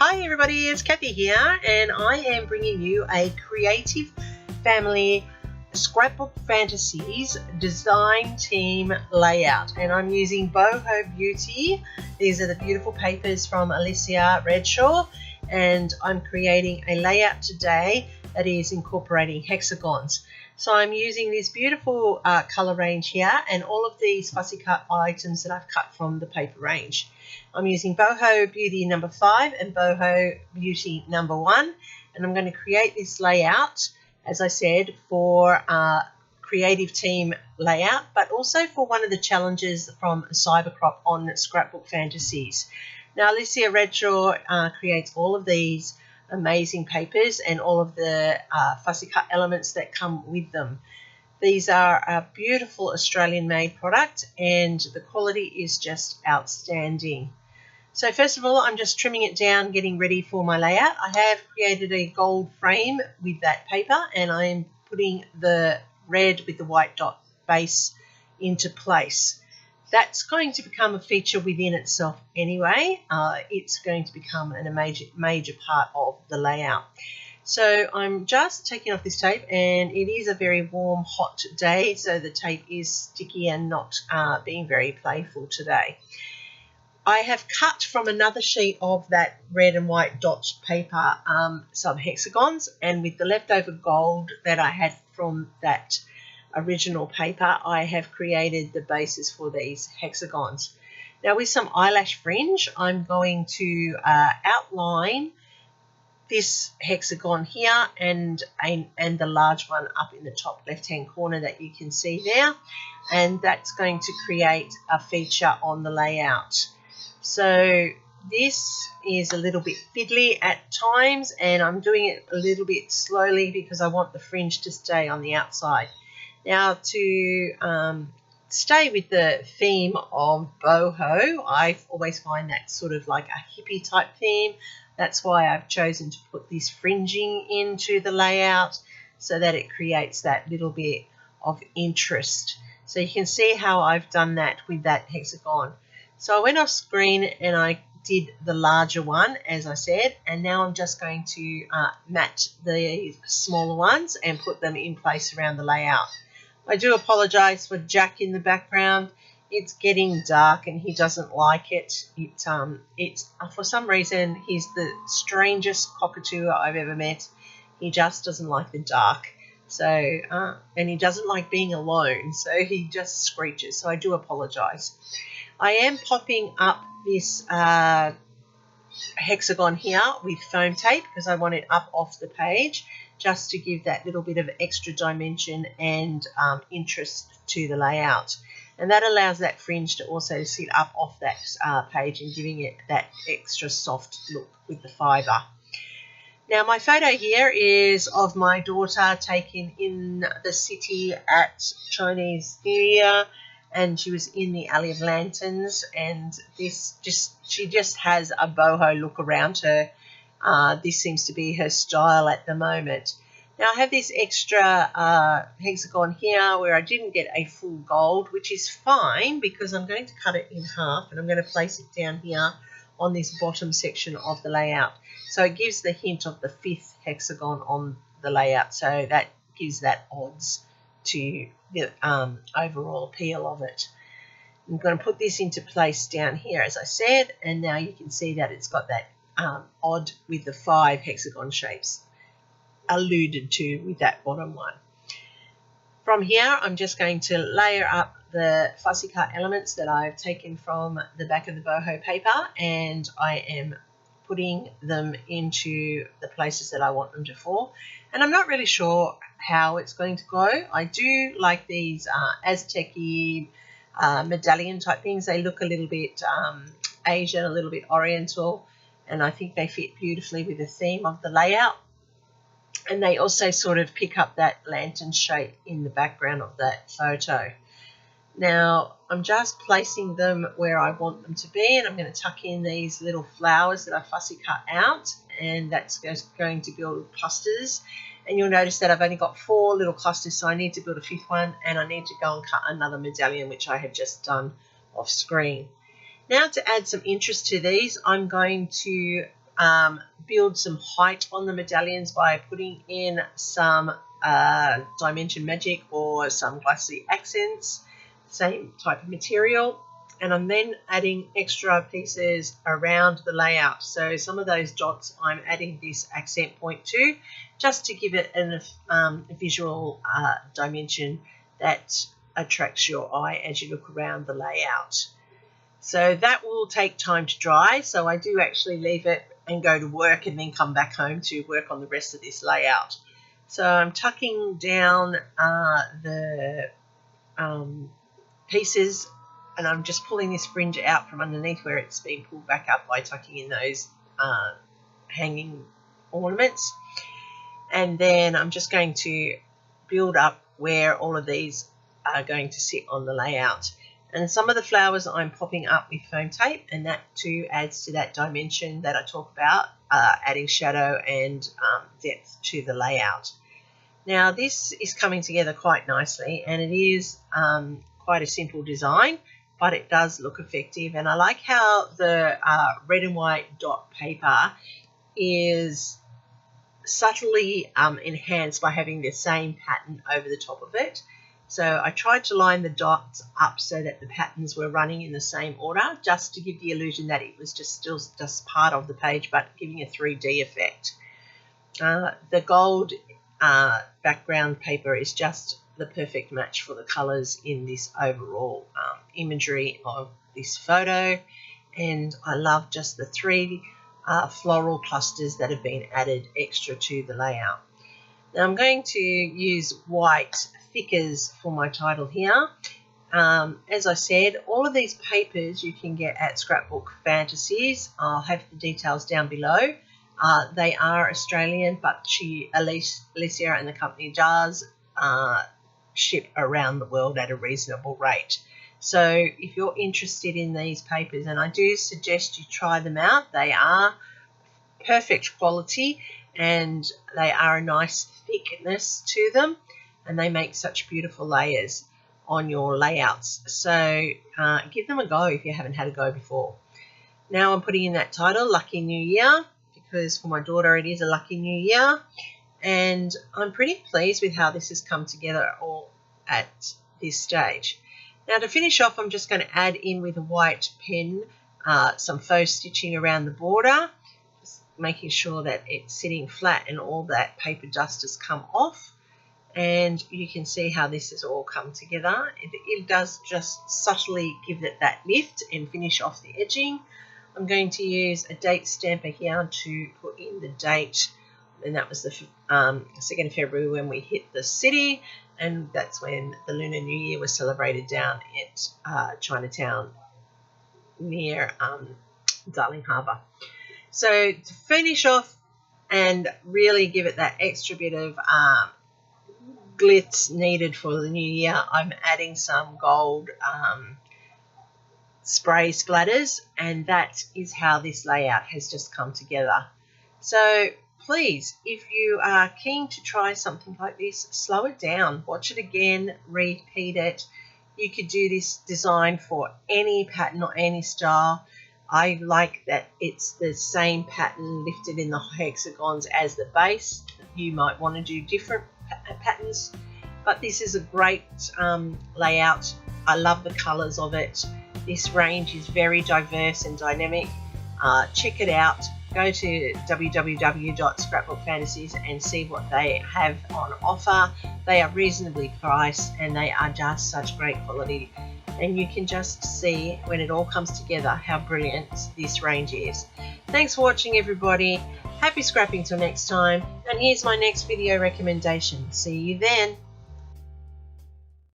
Hi everybody, it's Kathy here, and I am bringing you a creative family Scrapbook Fantasies design team layout, and I'm using BoHo Beauty. These are the beautiful papers from Alicia Redshaw, and I'm creating a layout today that is incorporating hexagons. So I'm using this beautiful color range here and all of these fussy cut items that I've cut from the paper range. I'm using BoHo Beauty number 5 and BoHo Beauty number 1, and I'm going to create this layout, as I said, for creative team layout, but also for one of the challenges from Cybercrop on Scrapbook Fantasies. Now, Alicia Redshaw creates all of these amazing papers and all of the fussy cut elements that come with them. These are a beautiful Australian made product, and the quality is just outstanding. So first of all, I'm just trimming it down, getting ready for my layout. I have created a gold frame with that paper, and I'm putting the red with the white dot base into place. That's going to become a feature within itself anyway. It's going to become a major part of the layout. So I'm just taking off this tape, and it is a very warm, hot day, so the tape is sticky and not being very playful today. I have cut from another sheet of that red and white dot paper some hexagons, and with the leftover gold that I had from that original paper, I have created the basis for these hexagons. Now, with some eyelash fringe, I'm going to outline this hexagon here and the large one up in the top left hand corner that you can see there, and that's going to create a feature on the layout. So this is a little bit fiddly at times, and I'm doing it a little bit slowly because I want the fringe to stay on the outside. Now, to stay with the theme of boho, I always find that sort of like a hippie type theme. That's why I've chosen to put this fringing into the layout so that it creates that little bit of interest. So you can see how I've done that with that hexagon. So I went off screen and I did the larger one, as I said, and now I'm just going to match the smaller ones and put them in place around the layout. I do apologise for Jack in the background. It's getting dark and he doesn't like it. It's for some reason he's the strangest cockatoo I've ever met. He just doesn't like the dark. So and he doesn't like being alone, so he just screeches. So I do apologise. I am popping up this hexagon here with foam tape because I want it up off the page, just to give that little bit of extra dimension and interest to the layout. And that allows that fringe to also sit up off that page and giving it that extra soft look with the fibre. Now, my photo here is of my daughter taken in the city at Chinese New Year, and she was in the Alley of Lanterns, and she just has a boho look around her. This seems to be her style at the moment. Now, I have this extra hexagon here where I didn't get a full gold, which is fine because I'm going to cut it in half and I'm going to place it down here on this bottom section of the layout. So it gives the hint of the 5th hexagon on the layout, so that gives that odds to the overall appeal of it. I'm going to put this into place down here, as I said, and now you can see that it's got that odd with the 5 hexagon shapes alluded to with that bottom one. From here, I'm just going to layer up the fussy cut elements that I've taken from the back of the boho paper, and I am putting them into the places that I want them to fall. And I'm not really sure how it's going to go. I do like these Aztec-y medallion type things. They look a little bit Asian, a little bit oriental, and I think they fit beautifully with the theme of the layout. And they also sort of pick up that lantern shape in the background of that photo. Now, I'm just placing them where I want them to be, and I'm going to tuck in these little flowers that I fussy cut out, and that's going to build clusters. And you'll notice that I've only got 4 little clusters, so I need to build a 5th one, and I need to go and cut another medallion, which I have just done off screen. Now, to add some interest to these, I'm going to build some height on the medallions by putting in some dimension magic or some glossy accents, same type of material. And I'm then adding extra pieces around the layout. So some of those dots I'm adding this accent point to, just to give it a visual dimension that attracts your eye as you look around the layout. So that will take time to dry, so I do actually leave it and go to work and then come back home to work on the rest of this layout. So I'm tucking down the pieces, and I'm just pulling this fringe out from underneath where it's been pulled back up by tucking in those hanging ornaments. And then I'm just going to build up where all of these are going to sit on the layout. And some of the flowers I'm popping up with foam tape, and that too adds to that dimension that I talk about, adding shadow and depth to the layout. Now this is coming together quite nicely, and it is quite a simple design, but it does look effective. And I like how the red and white dot paper is subtly enhanced by having the same pattern over the top of it. So I tried to line the dots up so that the patterns were running in the same order, just to give the illusion that it was still part of the page, but giving a 3D effect. The gold background paper is just the perfect match for the colours in this overall imagery of this photo, and I love just the 3 floral clusters that have been added extra to the layout. Now I'm going to use white thickers for my title here. As I said, all of these papers you can get at Scrapbook Fantasies. I'll have the details down below. They are Australian, but Alicia and the company does ship around the world at a reasonable rate. So if you're interested in these papers, and I do suggest you try them out, they are perfect quality and they are a nice thickness to them, and they make such beautiful layers on your layouts. So give them a go if you haven't had a go before. Now I'm putting in that title, Lucky New Year, because for my daughter it is a lucky new year, and I'm pretty pleased with how this has come together all at this stage. Now to finish off, I'm just going to add in with a white pen some faux stitching around the border, just making sure that it's sitting flat and all that paper dust has come off. And you can see how this has all come together. It does just subtly give it that lift and finish off the edging. I'm going to use a date stamper here to put in the date, and that was the 2nd of February when we hit the city, and that's when the Lunar New Year was celebrated down at Chinatown near Darling Harbour. So to finish off and really give it that extra bit of glitz needed for the new year, I'm adding some gold spray splatters, and that is how this layout has just come together. So please, if you are keen to try something like this, slow it down, watch it again, repeat it. You could do this design for any pattern or any style. I like that it's the same pattern lifted in the hexagons as the base. You might want to do different patterns, but this is a great layout. I love the colors of it. This range is very diverse and dynamic. Check it out. Go to www.scrapbookfantasies and see what they have on offer. They are reasonably priced and they are just such great quality, and you can just see when it all comes together how brilliant this range is. Thanks for watching, everybody. Happy scrapping till next time, and here's my next video recommendation. See you then.